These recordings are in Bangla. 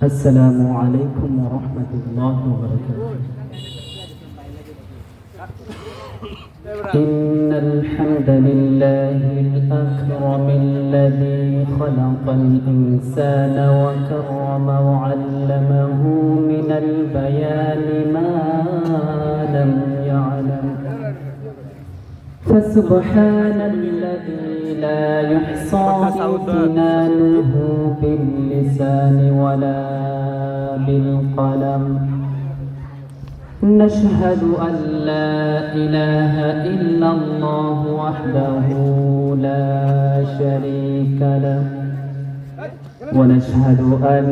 السلام عليكم ورحمة الله وبركاته. إن الحمد لله الأكرم الذي خلق الإنسان وكرم وعلمه من البيان ما لم يعلم، فسبحان الذي لا يحصى امتنانه باللسان ولا بالقلم. نشهد أن لا إله إلا الله وحده لا شريك له، ونشهد أن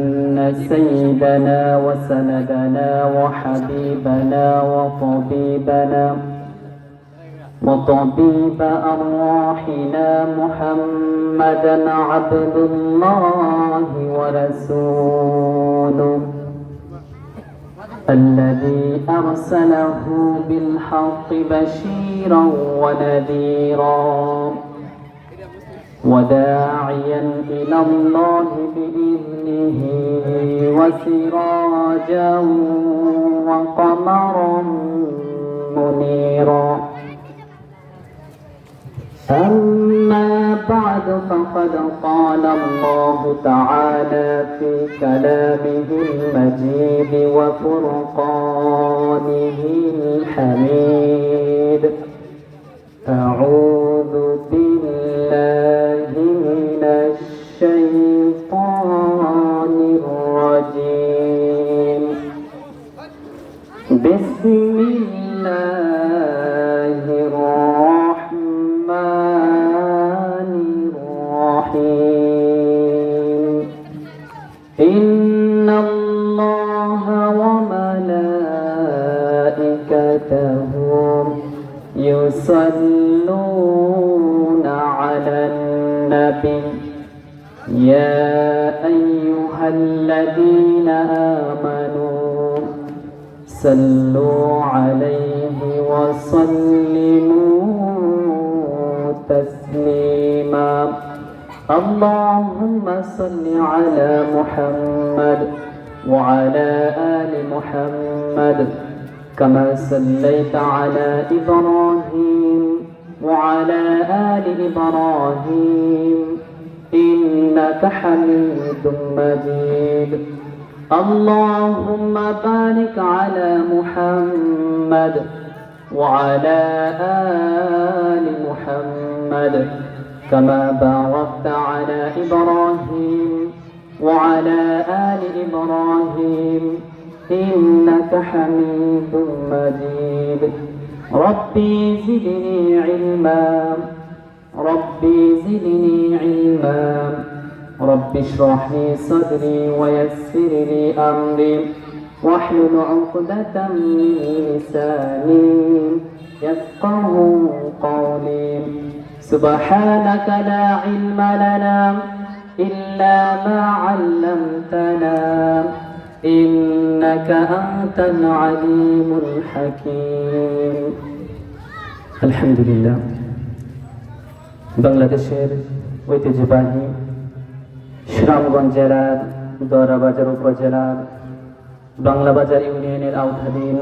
سيدنا وسندنا وحبيبنا وطبيب أرواحنا محمدا عبد الله ورسوله، الذي أرسله بالحق بشيرا ونذيرا وداعيا إلى الله بإذنه وسراجا وقمرا منيرا. أما بعد، فقد قال الله تعالى في كلامه المجيد وفرقانه الحميد: أعوذ بالله من الشيطان الرجيم. بسم الله الرحمن الرحيم. إن الله وملائكته يصلون على النبي يا أيها الذين آمنوا صلوا عليه وسلموا تسليما. اللهم صل على محمد وعلى آل محمد كما صليت على إبراهيم وعلى آل إبراهيم إنك حميد مجيد. اللهم بارك على محمد وعلى آل محمد كما باركت على إبراهيم وعلى آل إبراهيم إنك حميد مجيد. ربي زدني علما، ربي زدني علما، رب اشرح لي صدري ويسر لي أمري واحلل عقدة من لساني يفقه قولي. سبحانك لا علم لنا إلا ما علمتنا إنك أنت العليم الحكيم. الحمد لله। বাংলাদেশের ঐতিহ্যবাহী সুনামগঞ্জ জেলার দরাবাজার উপজেলার বাংলাবাজার ইউনিয়নের আওতাধীন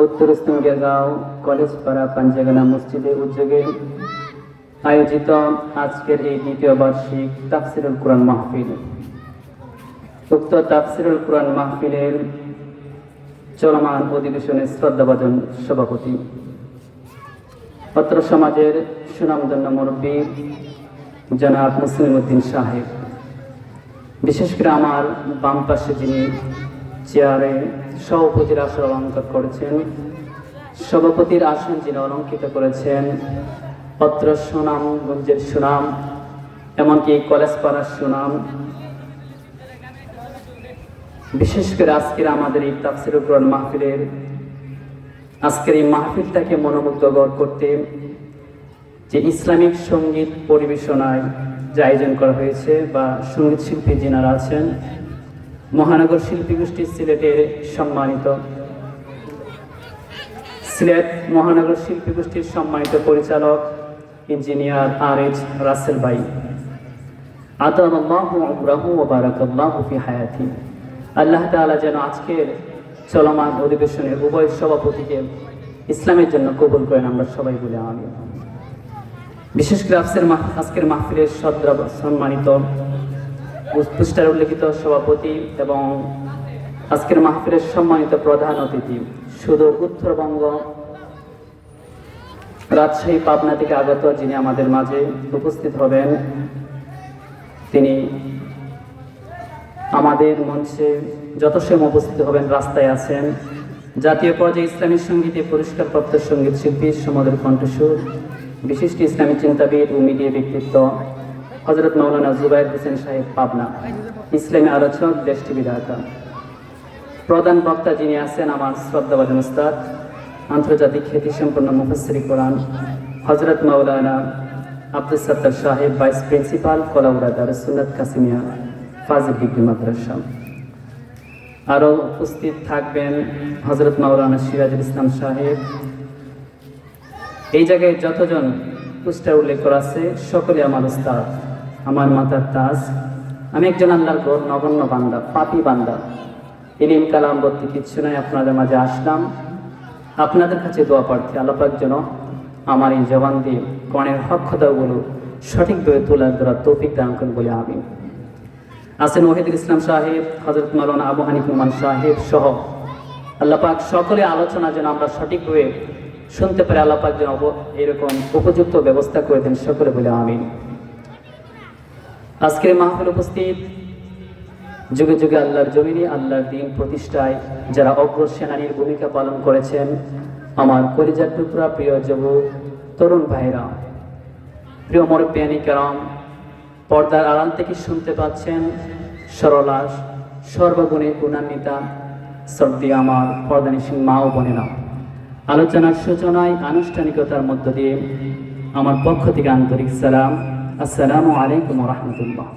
উত্তর স্তঙ্গেরগাঁও কলেজপাড়া পাঞ্জাগানা মসজিদের উদ্যোগে আয়োজিত আজকের এই দ্বিতীয় বার্ষিক তাফসিরুল কুরআন মাহফিল। উক্ত তাফসিরুল কুরআন মাহফিলের চলমান অধিবেশনের শ্রদ্ধাভাজন সভাপতি, পত্র সমাজের সুনামধন্য মুরব্বী জনাব মুসলিম উদ্দিন সাহেব, বিশেষ করে আমার বাম পাশে যিনি চেয়ারে সভাপতির আসন অলঙ্কার করেছেন, সভাপতির আসন যিনি অলঙ্কৃত করেছেন, পত্র সুনামগঞ্জের সুনাম, এমনকি কলেজ পাড়ার সুনাম, বিশেষ করে আজকের আমাদের এই তাফসিরুল কুরআন মাহফিলের আজকের এই মাহফিলটাকে মনোমুগ্ধকর করতে যে ইসলামিক সঙ্গীত পরিবেশনায় যে আয়োজন করা হয়েছে বা সঙ্গীত শিল্পী যিনারা আছেন, মহানগর শিল্পী গোষ্ঠী সিলেটের সম্মানিত সিলেট মহানগর শিল্পী গোষ্ঠীর সম্মানিত পরিচালক ইঞ্জিনিয়ার আর.এইচ. রাসেল ভাই, আতাল্লাহু উমরাহু ওয়া বারাকাল্লাহু ফি হায়াতি। আল্লাহ তাআলা যেন আজকের চলমান অধিবেশনের উভয় সভাপতিকে ইসলামের জন্য কবুল করেন, আমরা সবাই বলে আমিন। বিশেষ করে আজকের মাহফিলের সম্মানিত পুস্টার উল্লেখিত সভাপতি এবং আজকের মাহফিলের সম্মানিত প্রধান অতিথি, সুদূর উত্তরবঙ্গ রাজশাহী পাবনা থেকে আগত যিনি আমাদের মাঝে উপস্থিত হবেন, তিনি আমাদের মঞ্চে যত সময় উপস্থিত হবেন রাস্তায় আছেন। জাতীয় পর্যায়ে ইসলামী সঙ্গীতে পুরস্কারপ্রাপ্ত সঙ্গীত শিল্পী, সমুদ্র কণ্ঠস্বর, বিশিষ্ট ইসলামী চিন্তাবিদ ও মিডিয়া ব্যক্তিত্ব হযরত মাওলানা জুবায়ের হোসেন সাহেব পাবনা, ইসলামী আলোচক, দেশ টিভি ঢাকা। প্রধান বক্তা যিনি আছেন আমার শ্রদ্ধাভাজন উস্তাদ, আন্তর্জাতিক খ্যাতিসম্পন্ন মুফাসসির কোরআন হযরত মাওলানা আব্দুল সত্তার সাহেব, ভাইস প্রিন্সিপাল কলাউড়া দারুস সুন্নাত কাসিমিয়া ফাজিল ডিগ্রি মাদ্রাসা। আরও উপস্থিত থাকবেন হযরত মাওলানা সিরাজুল ইসলাম সাহেব। এই জায়গায় যতজন পুস্টার উল্লেখ করা আছে সকলে আমার উস্তাদ, আমার মাথার তাজ। আমি একজন আল্লাহর ঘর নগণ্য বান্দা, পাপী বান্দা, ইলম কালাম বলতে কিচ্ছু নাই, আপনাদের মাঝে আসলাম আপনাদের কাছে দোয়া প্রার্থী। আল্লাহ পাক যেন আমার এই জবান দিয়ে কোরআনের হক কথাগুলো সঠিকভাবে তোলার দ্বারা তৌফিক দান করেন বলে আমিন। আছেন ওহিদুল ইসলাম সাহেব, হযরত মাওলানা আবু হানিফ নোমান সাহেব সহ আল্লাহ পাক সকলে আলোচনা যেন আমরা সঠিকভাবে শুনতে পারি, আল্লাহ পাক যেন এরকম উপযুক্ত ব্যবস্থা করে দেন, সকলে বলে আমিন। আজকের মাহফিল উপস্থিত যুগে যুগে আল্লাহর জমিনে আল্লাহর দ্বীন প্রতিষ্ঠায় যারা অগ্রসেনানীর ভূমিকা পালন করেছেন, আমার কলিজার টুকরা প্রিয় যুবক তরুণ ভাইরা, প্রিয় মুরব্বিয়ানি কেরাম, পর্দার আড়াল থেকে শুনতে পাচ্ছেন সরলা সর্বগুণে গুণান্বিতা শ্রদ্ধেয় আমার পর্দানিসীন মা ও বোনেরা, আলোচনার সূচনায় আনুষ্ঠানিকতার মধ্য দিয়ে আমার পক্ষ থেকে আন্তরিক সালাম, আসসালামু আলাইকুম ওয়া রাহমাতুল্লাহ।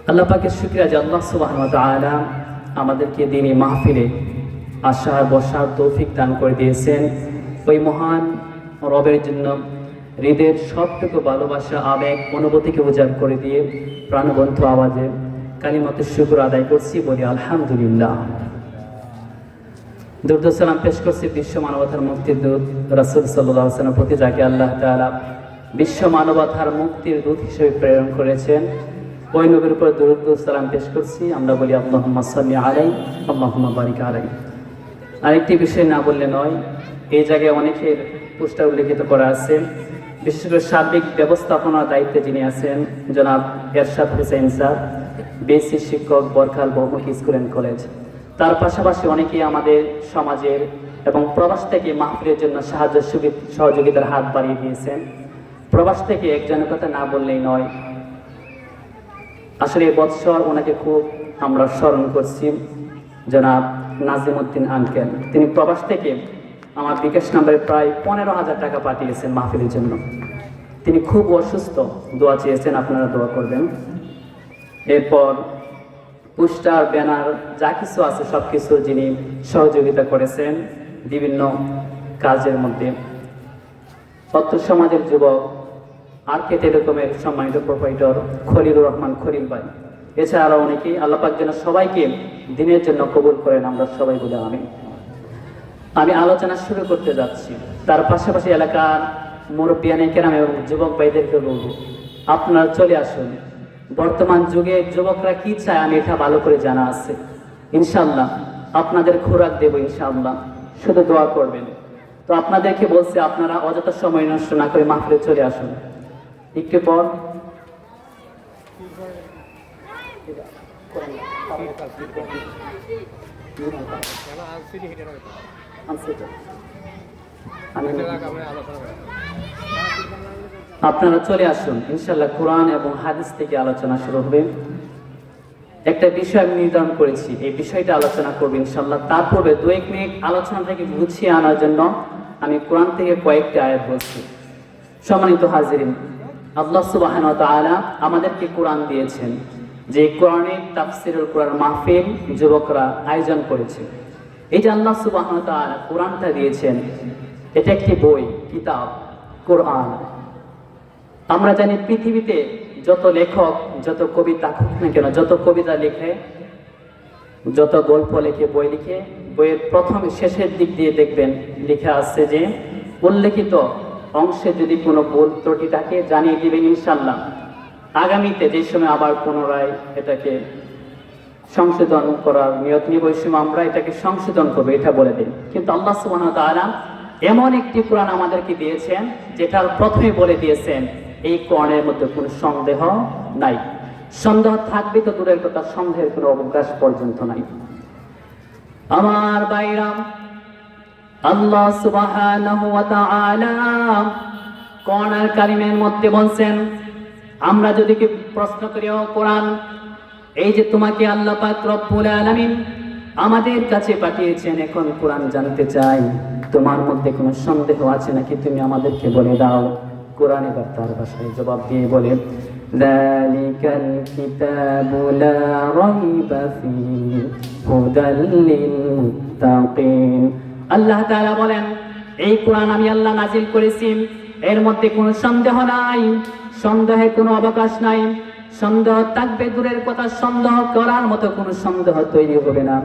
আল্লাহ পাকের শুকরিয়া যে আল্লাহ সুবহানাহু ওয়া তাআলা আমাদেরকে দিনী মাহফিলে আসার বসার তৌফিক দান করে দিয়েছেন। ওই মহান রবের জন্য হৃদয়ের সবটুকু ভালোবাসা, আবেগ, অনুভূতিকে উজাড় করে দিয়ে প্রাণবন্ত আওয়াজে কালিমাতুশ শুকর আদায় করছি, বলি আলহামদুলিল্লাহ। দরুদ ও সালাম পেশ করছি বিশ্ব মানবতার মুক্তির দূত রাসূল সাল্লাল্লাহু আলাইহি ওয়াসাল্লামের প্রতি, যাকে আল্লাহ তাআলা বিশ্ব মানবতার মুক্তির দূত হিসেবে প্রেরণ করেছেন। ওই নবীর উপর দরুদ ও সালাম পেশ করছি, আমরা বলি আল্লাহুম্মা সাল্লি আলাইহি আল্লাহুম্মা বারিক আলাইহি। আরেকটি বিষয় না বললে নয়, এই জায়গায় অনেকের পোস্টার উল্লেখিত করা আছে। বিশেষ করে সার্বিক ব্যবস্থাপনার দায়িত্বে যিনি আছেন জনাব এরশাদ হোসেন স্যার, বিএসসি শিক্ষক, বরখাল বহুমুখী স্কুল অ্যান্ড কলেজ। তার পাশাপাশি অনেকেই আমাদের সমাজের এবং প্রবাস থেকে মাহফিলের জন্য সাহায্য সহযোগিতার হাত বাড়িয়ে দিয়েছেন। প্রবাস থেকে একজনের কথা না বললেই নয়, আসলে এই বৎসর ওনাকে খুব আমরা স্মরণ করছি, জনাব নাজিম উদ্দিন আঙ্কেল। তিনি প্রবাস থেকে আমার বিকাশ নাম্বারে প্রায় 15,000 টাকা পাঠিয়েছেন মাহফিলের জন্য। তিনি খুব অসুস্থ, দোয়া চেয়েছেন, আপনারা দোয়া করবেন। এরপর পোস্টার, ব্যানার যা কিছু আছে সব কিছু যিনি সহযোগিতা করেছেন বিভিন্ন কাজের মধ্যে, অত্র সমাজের যুবক আরকে টেলিকমের সম্মানিত প্রোপাইটর খলিলুর রহমান খলিল ভাই, এছাড়া আরও অনেকেই। আল্লাহ পাক যেন সবাইকে দিনের জন্য কবুল করেন, আমরা সবাই বলে আমিন। আমি আলোচনা শুরু করতে যাচ্ছি, তার পাশাপাশি এলাকার মুরব্বিয়ানে কেরাম এবং যুবক ভাইদেরকে বলব, আপনারা চলে আসুন। বর্তমান যুগে যুবকরা কি চায় আমি এটা ভালো করে জানা আছে। ইনশাআল্লাহ আপনাদের খোরাক দেব, ইনশাআল্লাহ, শুধু দোয়া করবেন। তো আপনাদেরকে বলছি, আপনারা অযথা সময় নষ্ট না করে মাহফিলে চলে আসুন। একটু পর আপনারা চলে আসুন, ইনশাআল্লাহ কোরআন এবং হাদিস থেকে আলোচনা শুরু হবে। একটা বিষয় আমি নির্ধারণ করেছি, এই বিষয়টা আলোচনা করবো ইনশাল্লাহ। তার পূর্বে 2-1 মিনিট আলোচনাটাকে গুছিয়ে আনার জন্য আমি কোরআন থেকে কয়েকটি আয়াত বলছি। সম্মানিত হাজিরিন, আল্লাহ সুবহানাহু ওয়া তাআলা আমাদেরকে কোরআন দিয়েছেন, যে কোরআনের তাফসীরুল কোরআন মাহফিল যুবকরা আয়োজন করেছে। এই যে আল্লাহ সুবহানাহু ওয়া তাআলা কোরআনটা দিয়েছেন, এটা একটি বই, কিতাব, কোরআন। আমরা জানি পৃথিবীতে যত লেখক, যত কবি থাকুক না কেন, যত কবিতা লিখে, যত গল্প লিখে, বই লিখে, বইয়ের প্রথম শেষের দিক দিয়ে দেখবেন লিখে আসছে যে উল্লেখিত অংশে যদি কোনো ভুল ত্রুটি থাকে জানিয়ে দিবেন ইনশাল্লাহ। আগামীতে যে সময় আবার পুনরায় এটাকে সংশোধন করার নিয়ত নিব, ওই সময় আমরা এটাকে সংশোধন করবো, এটা বলে দিন। কিন্তু আল্লাহ সুবহানাহু ওয়া তাআলা এমন একটি কোরআন আমাদেরকে দিয়েছেন যেটার প্রথমে বলে দিয়েছেন এই কোরআনের মধ্যে কোনো সন্দেহ নাই। সন্দেহ থাকবে তো দূরের কথা, সন্দেহের কোনো অবকাশ পর্যন্ত নাই। আমার বাইরাম, আল্লাহ সুবহানাহু ওয়া তাআলা কোরআন কারীমের মধ্যে বলছেন, আমরা যদি কি প্রশ্ন করি, ও কোরআন, এই যে তোমাকে আল্লাহ পাক রব্বুল আলামিন আমাদের কাছে পাঠিয়েছেন, এখন কোরআন জানতে চাই তোমার মধ্যে কোনো সন্দেহ আছে নাকি, তুমি আমাদেরকে বলে দাও। কোরআন এবার তার ভাষায় জবাব দিয়ে বলে, যালিকাল কিতাবু লা রাইবা ফীহি হুদাল লিল মুত্তাকিন। আল্লাহ তাআলা বলেন, এই কোরআন আমি আল্লাহ নাজিল করেছি, এর মধ্যে কোনো সন্দেহ নাই, সন্দেহের কোনো অবকাশ নাই। সন্দেহ থাকবে দূরের কথা, সন্দেহ করার মতো কোনো সন্দেহ তৈরি হবে না,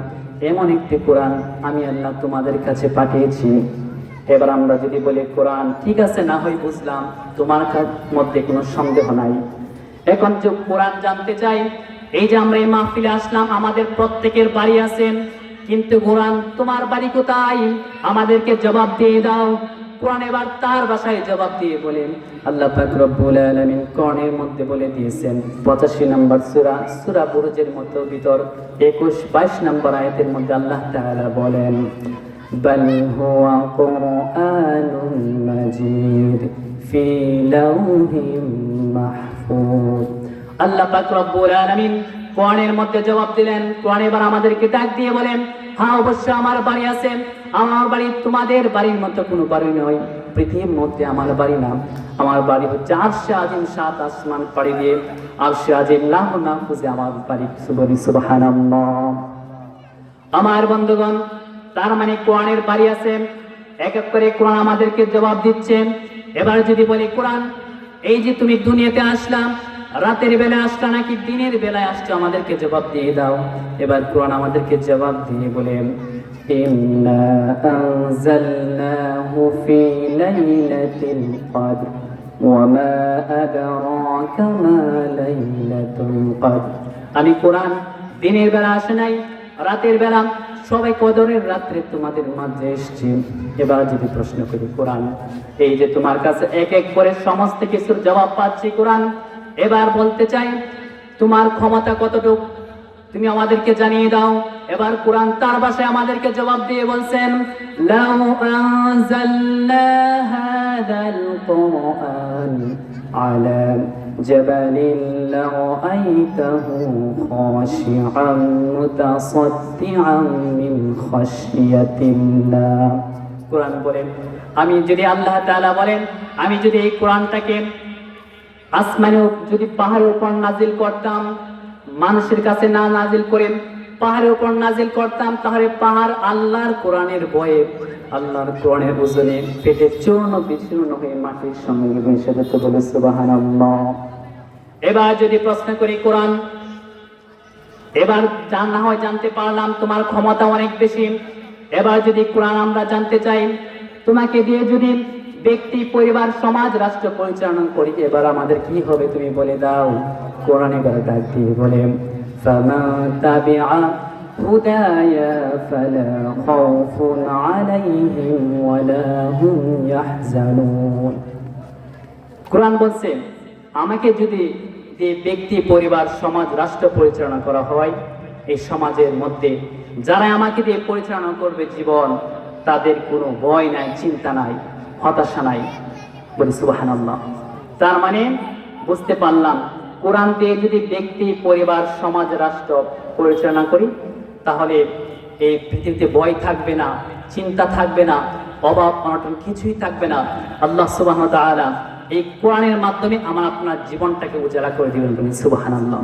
এমন একটি কোরআন আমি আল্লাহ তোমাদের কাছে পাঠিয়েছি। এবার আমরা যদি বলি কোরআন ঠিক আছে, না হয় বুঝলাম, তোমার মধ্যে কোনো সন্দেহ নাই। এখন যে কোরআন জানতে চাই, এই যে আমরা এই মাহফিলে আসলাম, আমাদের প্রত্যেকের বাড়ি আছেন, কিন্তু কোরআন তোমার বাড়ি কোথায়, আমাদেরকে জবাব দিয়ে দাও। কোরআন এবার তার ভাষায় জবাব দিয়ে বলেন, আল্লাহ পাক রব্বুল আলামিন কোরআনের মধ্যে বলে দিয়েছেন 85 নম্বর সূরা, সূরা বুরুজের মধ্যে ভিতর 21-22 নম্বর আয়াতের মধ্যে আল্লাহ তাআলা বলেন, বাল হুয়া কুরআনুম মাজিদ ফি লাউহিম মাহফুজ। আল্লাহ পাক রব্বুল আলামিন কোরআনের মধ্যে জবাব দিলেন। কোরআন এবার আমাদেরকে ডাক দিয়ে বলেন, হ্যাঁ অবশ্যই আমার বাড়ি আছে, আমার বাড়ি তোমাদের বাড়ির মতো কোনো বাড়ি নয়, পৃথিবীর মধ্যে আমার বাড়ি না, আমার বাড়ি হচ্ছে আরশে আজিম, 7 আসমান পাড়ি দিয়ে আরশে আজিম লাহ মাহফুজে আমার বাড়ি। সুবহানাল্লাহ। আমার বন্ধুগণ, তার মানে কোরআনের বাড়ি আছে। এক এক করে কোরআন আমাদেরকে জবাব দিচ্ছে। এবার যদি বলি কোরআন, এই যে তুমি দুনিয়াতে আসলাম, রাতের বেলা আসলা নাকি দিনের বেলায় আসছো, আমাদেরকে জবাব দিয়ে দাও। এবার কোরআন আমাদেরকে জবাব দিয়ে বলেন, ইন্না আনজালনাহু ফি লাইলাতিল কদর ওয়া মা আদরাকা মা লাইলাতুল কদর। আমি কোরআন দিনের বেলা আসে নাই, রাতের বেলা, সবাই কদরের রাত্রে তোমাদের মাঝে এসেছি। এবার যদি প্রশ্ন করি কোরআন, এই যে তোমার কাছে এক এক করে সমস্ত কিছুর জবাব পাচ্ছি কোরআন, এবার বলতে চাই তোমার ক্ষমতা কতটুকু, তুমি আমাদেরকে জানিয়ে দাও। এবার কোরআন তার ভাষায় আমাদেরকে জবাব দিয়ে বলছেন, লাউ আনজালনা হাদাল কুরআন আলা জাবালিন লারাআইতাহু খাশিআন মুতাসাদ্দিআন মিন খাশিয়াতিল্লাহ। কোরআন বলেন, আমি যদি আল্লাহ তাআলা বলেন, আমি যদি এই কোরআনটাকে আসমানে যদি পাহাড়ের উপর নাজিল করতাম, মানুষের কাছে না নাজিল করে পাহাড়ের উপর নাজিল করতাম, তাহলে পাহাড় আল্লাহর কোরআনের ভয়ে, আল্লাহর কোরআনের ওজনে পেটে চূর্ণ বিচূর্ণ হয়ে মাটির সঙ্গে মিশে যেত। বলে সুবহানাল্লাহ। এবার যদি প্রশ্ন করি কোরআন, এবার না হয় জানতে পারলাম তোমার ক্ষমতা অনেক বেশি। এবার যদি কোরআন আমরা জানতে চাই, তোমাকে দিয়ে যদি ব্যক্তি, পরিবার, সমাজ, রাষ্ট্র পরিচালনা করি, এবার আমাদের কি হবে তুমি বলে দাও। কোরআন এবার ডাক দিয়ে বলে, ফামান তাবিআ হুদায়া ফালা খাউফুন আলাইহিম ওয়ালা হুম ইয়াহজানুন। কোরআন বলছে, আমাকে যদি যে ব্যক্তি, পরিবার, সমাজ, রাষ্ট্র পরিচালনা করা হয়, এই সমাজের মধ্যে যারা আমাকে দিয়ে পরিচালনা করবে জীবন, তাদের কোনো ভয় নাই, চিন্তা নাই, হতাশা নাই। বলি সুবহানাল্লাহ। তার মানে বুঝতে পারলাম কোরআন দিয়ে যদি ব্যক্তি, পরিবার, সমাজ, রাষ্ট্র পরিচালনা করি, তাহলে এই পৃথিবীতে ভয় থাকবে না, চিন্তা থাকবে না, অভাব অনটন কিছুই থাকবে না। আল্লাহ সুবহানাহু ওয়া তাআলা এই কোরআনের মাধ্যমে আমার আপনার জীবনটাকে উজালা করে দিবেন, বলি সুবহানাল্লাহ।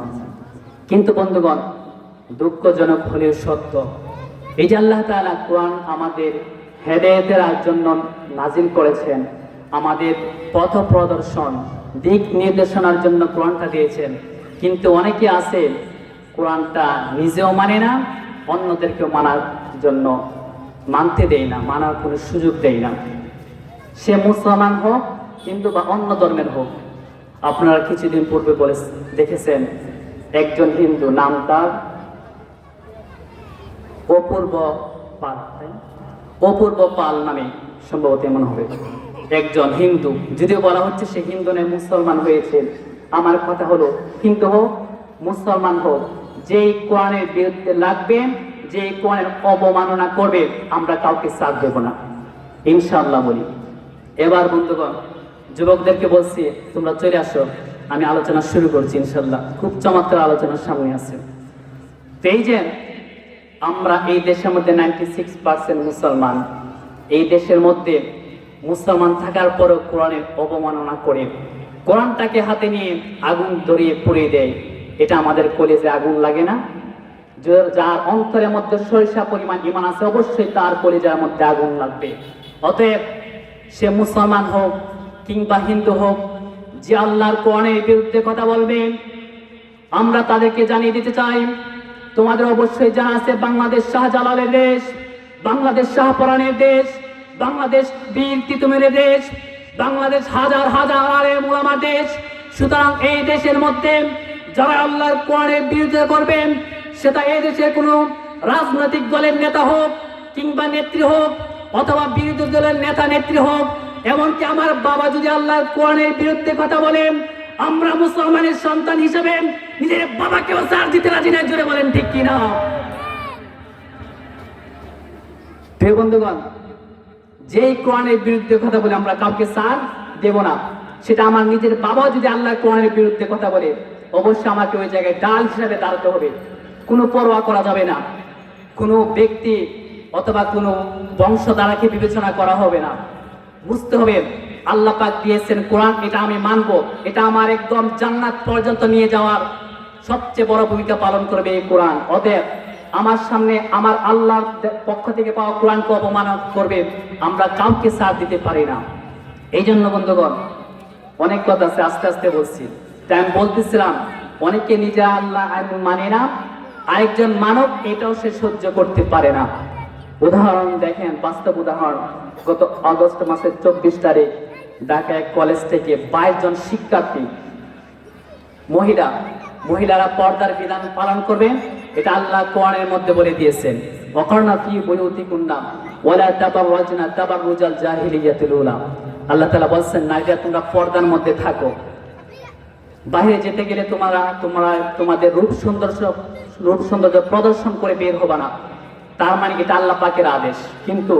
কিন্তু বন্ধুগণ, দুঃখজনক হলেও সত্য, এই যে আল্লাহ তাআলা কোরআন আমাদের হেদায়েতের জন্য নাজিল করেছেন, আমাদের পথ প্রদর্শন, দিক নির্দেশনার জন্য কোরআনটা দিয়েছেন। কিন্তু অনেকে আছে কোরআনটা নিজেও মানে না, অন্যদেরকেও মানার জন্য মানতে দেয় না, মানার কোনো সুযোগ দেয় না। সে মুসলমান হোক কিন্তু বা অন্য ধর্মের হোক। আপনারা কিছুদিন পূর্বে বলে দেখেছেন একজন হিন্দু, নাম তার অপূর্ব পাল, অপূর্ব পাল নামে সম্ভবত এমন হবে, একজন হিন্দু, যদিও বলা হচ্ছে সে হিন্দু নয়, মুসলমান হয়েছে। আমার কথা হলো, হিন্দু হোক মুসলমান হোক, যেই কোরআনের বিরুদ্ধে লাগবে, যে কোরআনের অবমাননা করবে, আমরা কাউকে সাথ দেব না, ইনশাআল্লাহ বলি। এবার বন্ধুগণ, যুবকদেরকে বলছি তোমরা চলে আসো, আমি আলোচনা শুরু করছি ইনশাআল্লাহ। খুব চমৎকার আলোচনার সামনে আছে। তো এই যে আমরা এই দেশের মধ্যে 96% মুসলমান, এই দেশের মধ্যে মুসলমান থাকার পরও কোরআনের অবমাননা করে, কোরআনটাকে হাতে নিয়ে আগুন ধরিয়ে পুড়িয়ে দেয়, এটা আমাদের কলেজে আগুন লাগে না? যার অন্তরের মধ্যে সরিষা পরিমাণ ঈমান আছে, অবশ্যই তার কলেজের মধ্যে আগুন লাগবে। অতএব সে মুসলমান হোক কিংবা হিন্দু হোক, যে আল্লাহর কোরআনের বিরুদ্ধে কথা বলবে, আমরা তাদেরকে জানিয়ে দিতে চাই, তোমাদের অবশ্যই জানা আছে বাংলাদেশ শাহজালালের দেশ, বাংলাদেশ শাহপরানের দেশ, বাংলাদেশ বীর তিতুমিরের দেশ, বাংলাদেশ হাজার হাজার আলেম উলামার দেশ। সুতরাং এই দেশের মধ্যে যারা আল্লাহর কোরআনের বিরুদ্ধে করবেন, সেটা এই দেশের কোনো রাজনৈতিক দলের নেতা হোক কিংবা নেত্রী হোক, অথবা বিরোধী দলের নেতা নেত্রী হোক, এমনকি আমার বাবা যদি আল্লাহর কোরআনের বিরুদ্ধে কথা বলেন, আমরা মুসলমানের সন্তান হিসেবে নিজের বাবাকেও ছাড় দিতে রাজি না। জোরে বলেন ঠিক কিনা? প্রিয় বন্ধুগণ, যেই কোরআনের বিরুদ্ধে কথা বলে আমরা কাউকে ছাড় দেব না। সেটা আমার নিজের বাবা যদি আল্লাহর কোরআনের বিরুদ্ধে কথা বলে, অবশ্যই আমাকে ওই জায়গায় ডাল হিসাবে দাঁড়াতে হবে, কোনো পরোয়া করা যাবে না, কোনো ব্যক্তি অথবা কোনো বংশধারাকে বিবেচনা করা হবে না। বুঝতে হবে আল্লাহ পাক দিয়েছেন কোরআন, এটা আমি মানবো, এটা আমার একদম জান্নাত পর্যন্ত নিয়ে যাওয়ার সবচেয়ে বড় ভূমিকা পালন করবে এই কোরআন। অতএব আমার সামনে আমার আল্লাহর পক্ষ থেকে পাওয়া কোরআনকে অপমান করবে, আমরা কাউকে ছাড় দিতে পারি না। এই জন্য বন্ধুগণ, অনেক কথা আছে, আস্তে আস্তে বলছি। তাই আমি বলতেছিলাম, অনেকে নিজে আল্লাহ মানে না, আরেকজন মানব এটাও সে সহ্য করতে পারে না। উদাহরণ দেখেন, বাস্তব উদাহরণ, গত আগস্ট মাসের 24 তারিখ ঢাকা এক কলেজ থেকে 22 জন শিক্ষার্থী মহিলারা পর্দার বিধান পালন করবেন, এটা আল্লাহ কোরআনের মধ্যে বলে দিয়েছেন, ওয়াকারনা ফি বুয়ুতিকুন্না ওয়ালা তাবাররাজনা তাবাররুজাল জাহিলিয়াতিল উলা। আল্লাহ তাআলা বলেন, নারীরা তোমরা পর্দার মধ্যে থাকো, বাইরে যেতে গেলে তোমাদের রূপ সৌন্দর্য প্রদর্শন করে বের হবে না। তার মানে এটা আল্লাহ পাকের আদেশ। কিন্তু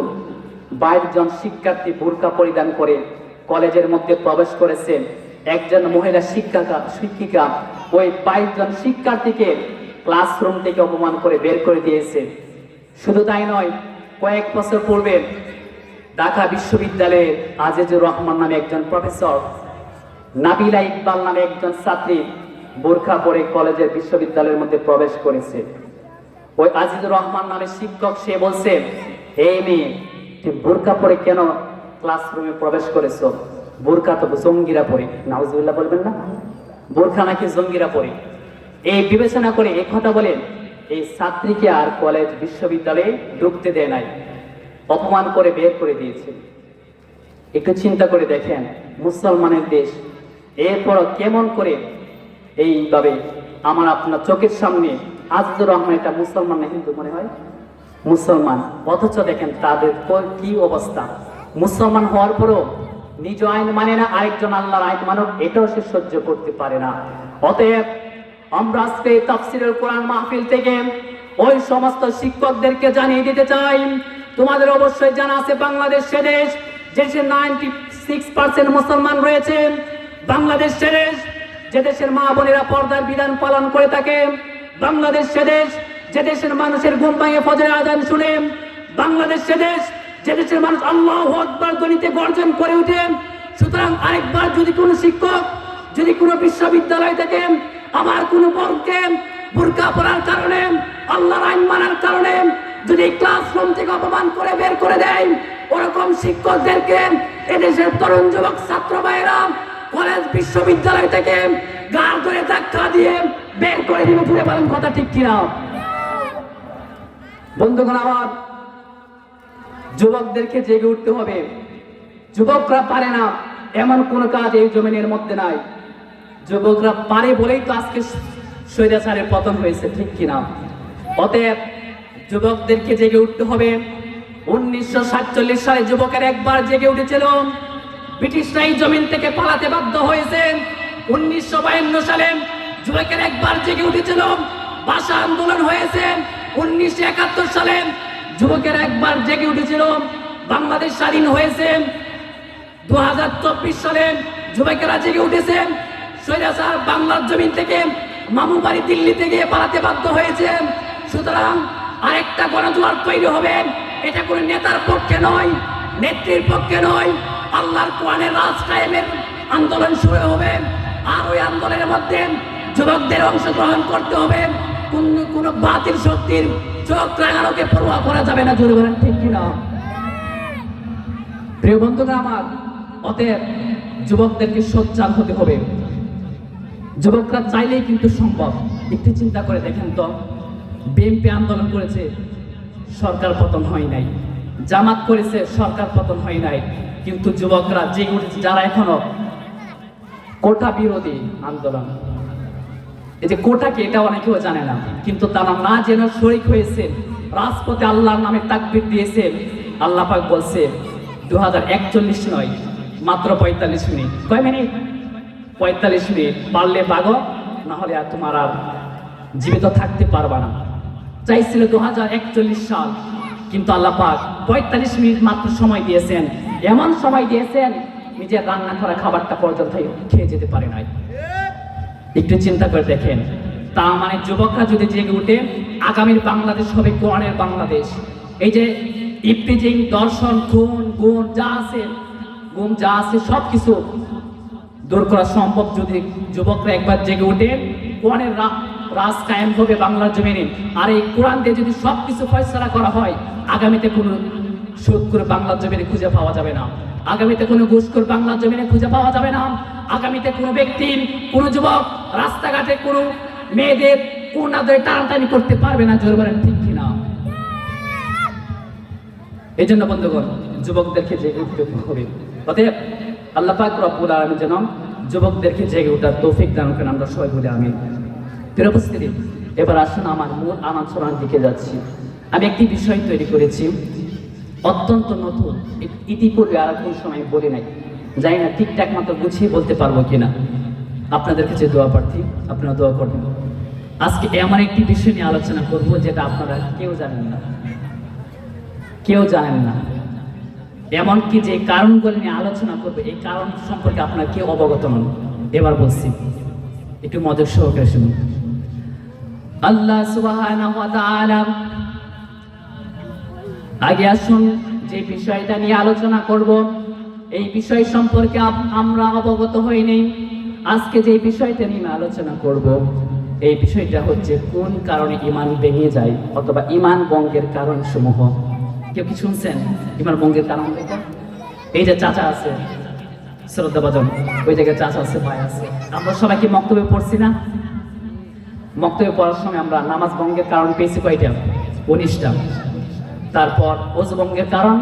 22 জন শিক্ষার্থী বোরকা পরিধান করে কলেজের মধ্যে প্রবেশ করেছে। একজন মহিলা শিক্ষিকা ওই 22 জন শিক্ষার্থীকে ক্লাসরুম থেকে অপমান করে বের করে দিয়েছে। শুধু তাই নয়, কয়েক বছর পূর্বে ঢাকা বিশ্ববিদ্যালয়ের আজিজুর রহমান নামে একজন প্রফেসর, নাবিলা ইকবাল নামে একজন ছাত্রী বোরকা পরে কলেজের বিশ্ববিদ্যালয়ের মধ্যে প্রবেশ করেছে। ওই আজিজুর রহমান নামে শিক্ষক, সে বলছে, এই মেয়ে তুমি বোরকা পরে কেন ক্লাসরুমে প্রবেশ করেছো? বোরকা তো জঙ্গিরা পরে। নাউজুবিল্লাহ বলবেন না? বোরকা নাকি জঙ্গিরা পরে। এই বিবেচনা করে এই কথা বলেন, এই ছাত্রীকে আর কলেজ বিশ্ববিদ্যালয়ে ঢুকতে দেয় নাই, অপমান করে বের করে দিয়েছে। একটু চিন্তা করে দেখেন, মুসলমানের দেশ, এরপর কেমন করে এইভাবে আমার আপনার চোখের সামনে আজিজুর রহমান, এটা মুসলমান না হিন্দু মনে হয়? মুসলমান। অথচ দেখেন তাদের কি অবস্থা। মুসলমান হওয়ার পরও নিজ আইন মানে না, আরেকজন আল্লাহর আইন মানব, এটাও সে সহ্য করতে পারে না। অতএব আমরা আজকে তাফসীরুল কোরআন মাহফিল থেকে ওই সমস্ত শিক্ষকদেরকে জানিয়ে দিতে চাই, তোমাদের অবশ্যই জানা আছে বাংলাদেশ সে দেশ যেখানে 96% মুসলমান রয়েছে। বাংলাদেশ সে দেশ যে দেশের মা বোনেরা পর্দার বিধান পালন করে থাকে, বাংলাদেশ সে দেশ যে দেশের মানুষের ঘুম ভাঙে ফজরের আযান শুনে, বাংলাদেশ সে দেশ যে দেশের মানুষ আল্লাহু আকবার ধ্বনিতে গর্জন করে ওঠে। সুতরাং আরেকবার যদি কোনো শিক্ষক, যদি কোনো বিশ্ববিদ্যালয় থেকে আমার কোনো বোনকে বুরকা পরার কারণে, আল্লাহর আইন মানার কারণে যদি ক্লাসরুম থেকে অপমান করে বের করে দেয়, ওরকম শিক্ষকদেরকে এদেশের তরুণ যুবক ছাত্র ভাইয়েরা কলেজ বিশ্ববিদ্যালয় থেকে গাল ধরে ধাক্কা দিয়ে বের করে দিবে। পুরে বলেন কথা ঠিক কিনা? বন্ধুগণ আমার, যুবকদেরকে জেগে উঠতে হবে। যুবকরা পারে না এমন কোন কাজ এই জমিনের মধ্যে নাই। যুবকরা পারে বলেই তো আজকে স্বৈরাচারের পতন হয়েছে, ঠিক কিনা? অতএব যুবকদেরকে জেগে উঠতে হবে। 1947 সালে যুবকের একবার জেগে উঠেছিল, ব্রিটিশরা এই জমিন থেকে পালাতে বাধ্য হয়েছে। 1952 সালে যুবকের একবার জেগে উঠেছিল, ভাষা আন্দোলন হয়েছে। 1971 সালে যুবকের একবার জেগে উঠেছিল, বাংলাদেশ স্বাধীন হয়েছে। 2024 সালে যুবকেরা জেগে উঠেছে, স্বৈরাচার বাংলার জমিন থেকে মামু বাড়ি দিল্লিতে গিয়ে পালাতে বাধ্য হয়েছে। সুতরাং আরেকটা গণজোয়ার তৈরি হবে। এটা কোনো নেতার পক্ষে নয়, নেত্রীর পক্ষে নয়, আল্লাহর কোরআনের রাজ কায়েমের আন্দোলন শুরু হবে। আর ওই আন্দোলনের মধ্যে যুবকদের অংশগ্রহণ করতে হবে। কোন বাতিল শক্তির চোখ রাঙানোকে পরোয়া করা যাবে না। জোরে বলেন ঠিক কিনা? প্রিয় বন্ধুরা আমার, অতএব যুবকদেরকে সোচ্চার হতে হবে। যুবকরা চাইলেই কিন্তু সম্ভব। একটু চিন্তা করে দেখেন তো, বিএনপি আন্দোলন করেছে, সরকার পতন হয় নাই। জামাত করেছে, সরকার পতন হয় নাই। কিন্তু যুবকরা জেগে উঠেছে, যারা এখনো কোটা বিরোধী আন্দোলন, এই যে কোটাকে, এটা অনেকেও জানে না, কিন্তু তারা না জেনে শরীক হয়েছে, রাজপথে আল্লাহর নামে তাকবীর দিয়েছে। আল্লাহ পাক বলছে 2041 নয়, মাত্র 45 মিনিট। কয় মিনিট? 45 মিনিট। পারলে বাগো, না হলে আর তোমার আর জীবিত থাকতে পারবা না। চাইছিল 2041 সাল, কিন্তু আল্লাহ পাক 45 মিনিট মাত্র সময় দিয়েছেন। এমন সময় দিয়েছেন নিজের রান্না করা খাবারটা পর্যন্ত খেয়ে যেতে পারে নাই। একটু চিন্তা করে দেখেন। তা মানে যুবকরা যদি জেগে উঠে, আগামীর বাংলাদেশ হবে কোরআনের বাংলাদেশ। এই যে ইফতিজিং, দর্শন, খুন, গুণ যা আছে সবকিছু দূর করা সম্ভব যদি যুবকরা একবার জেগে উঠে। কোরআনের রাজ কায়েম হবে বাংলার জমিনে। আর এই কোরআন দিয়ে যদি সবকিছু ফয়সালা করা হয়, আগামীতে কোনো সুদ করে বাংলার জমিনে খুঁজে পাওয়া যাবে না। আগামীতে কোনো ঘুষখোর বাংলার জমিনে খুঁজে পাওয়া যাবে না। আগামীতে কোনো ব্যক্তি, কোনো যুবক রাস্তাঘাটে কোনো মেয়েদের কোনাদের টানাটানি করতে পারবে না। জোর বলেন ঠিক কিনা? এই জন্য বন্ধুগণ, যুবকদেরকে জেগে উঠতে হবে। অতএব আল্লাহ পাক রব্বুল আলামিন যেন যুবকদেরকে জেগে ওঠার তৌফিক দান করেন। আমরা সবাই বলি আমিন। প্রিয় উপস্থিতি, এবার আসুন আমার মূল আলোচনার দিকে যাচ্ছি। আমি একটি বিষয় তৈরি করেছি, অত্যন্ত নতুন, ইতিপূর্বে আর কোন সময় বলি নাই। জানি না ঠিকঠাক মতো গুছিয়ে বলতে পারবো কিনা। আপনাদের কাছে দোয়া প্রার্থী, আপনারা দোয়া করবেন। আজকে এমন একটি বিষয় নিয়ে আলোচনা করব যেটা আপনারা কেউ জানেন না। এমনকি যে কারণগুলো নিয়ে আলোচনা করবে, এই কারণ সম্পর্কে আপনারা কেউ অবগত নন। এবার বলছি, একটু মনোযোগ সহকারে শুনুন। আল্লাহ সুবহানাহু ওয়া তাআলা, আগে আসুন যে বিষয়টা নিয়ে আলোচনা করব, এই বিষয় সম্পর্কে আমরা অবগত হইনি। আজকে যে বিষয়টা নিয়ে আলোচনা করব, এই বিষয়টা হচ্ছে কোন কারণে ঈমান ভেঙে যায় অথবা ঈমান ভঙ্গের কারণসমূহ। কেউ কি শুনছেন ঈমান ভঙ্গের কারণ দেখো? এই যে চাচা আছে, শ্রদ্ধাভাজন, ওই জায়গায় চাচা আছে, ভাই আছে। আমরা সবাই কি মক্তব্যে পড়ছি না? মক্তব্যে পড়ার সময় আমরা নামাজ ভঙ্গের কারণ পেয়েছি কয়টা? 19টা। তারপর ওযু ভঙ্গের কারণ,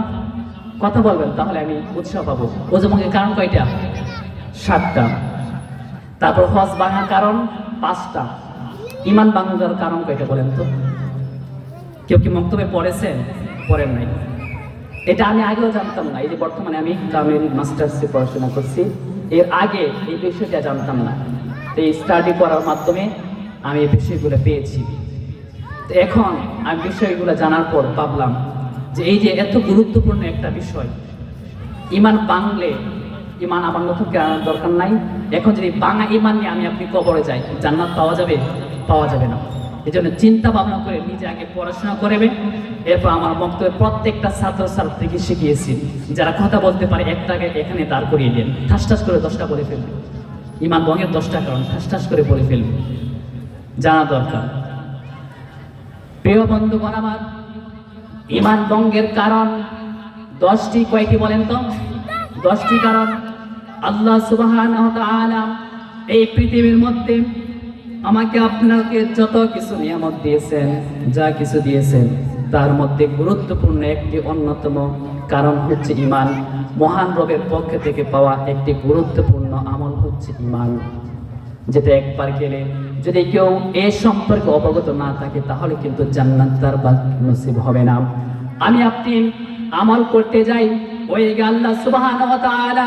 কথা বলবেন তাহলে আমি উৎসাহ পাবো। ওযু ভঙ্গের কারণ কয়টা? 7টা। তারপর হজ ভাঙার কারণ 5টা। ঈমান ভাঙার কারণ কয়টা বলেন তো? কেউ কি মক্তব্যে পড়েছেন? পড়েন নাই। এটা আমি আগেও জানতাম না। এই যে বর্তমানে আমি কামিল মাস্টার্সে পড়াশোনা করছি, এর আগে এই বিষয়টা জানতাম না। তো এই স্টাডি করার মাধ্যমে আমি এই বিষয়গুলো পেয়েছি। তো এখন আমি বিষয়গুলো জানার পর ভাবলাম যে এই যে এত গুরুত্বপূর্ণ একটা বিষয়, ঈমান ভাঙলে, ঈমান আবার নতুন কেনার দরকার নাই, এখন যদি বাঙা ইমান নিয়ে আমি আপনি কবরে যাই, জান্নাত পাওয়া যাবে? পাওয়া যাবে না। এই জন্য চিন্তা ভাবনা করে নিজে আগে পড়াশোনা করবে। এরপর আমার বক্তব্যে প্রত্যেকটা ছাত্রছাত্রীকে শিখিয়েছি, যারা কথা বলতে পারে একটাকে এখানে দাঁড় করিয়ে দেন, ঠাস ঠাস করে 10টা বলে ফেলবে। ইমান ভঙ্গের 10টা কারণ ঠাস ঠাস করে বলে ফেলবে, জানা দরকার। প্রিয় বন্ধুগণ আমার, ইমান ভঙ্গের কারণ 10টি। কয়টি বলেন তো? 10টি কারণ। আল্লাহ সুবহানাহু ওয়া তাআলা এই পৃথিবীর মধ্যে আমাকে আপনাকে যত কিছু নিয়ামত দিয়েছেন, যা কিছু দিয়েছেন, তার মধ্যে গুরুত্বপূর্ণ একটি অন্যতম কারণ হচ্ছে ইমান। মহান রবের পক্ষ থেকে পাওয়া একটি গুরুত্বপূর্ণ আমল হচ্ছে ইমান, যেটা একবার গেলে যদি কেউ এ সম্পর্কে অবগত না থাকে তাহলে কিন্তু জান্নাত তার নসিব হবে না। আমি আপনি আমল করতে যাই, ওই আল্লাহ সুবহানাহু ওয়া তাআলা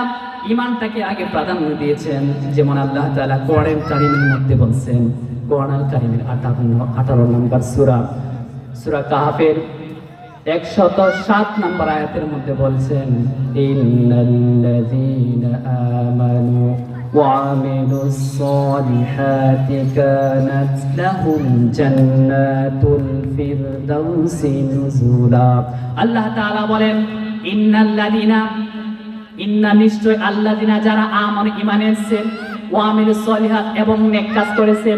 ইমানটাকে আগে প্রাধান্য দিয়েছেন। যেমন আল্লাহ তাআলা কোরআন কারীমের মধ্যে বলছেন, কোরআন কারীমের 18 নম্বর সূরা কাহফের 107 নম্বর আয়াতের মধ্যে বলছেন, ইন্নাল্লাযীনা আমানু ওয়া আমিলুস সালিহাতি কানাত লাহুম জান্নাতুল ফিরদাউসি নুজুলা। আল্লাহ তাআলা বলেন, ইন্না নিশ্চয় আল্লাযীনা যারা আমানু ঈমান এনেছেন, ওয়া আমিলুস সালিহাত এবং নেক কাজ করেছেন।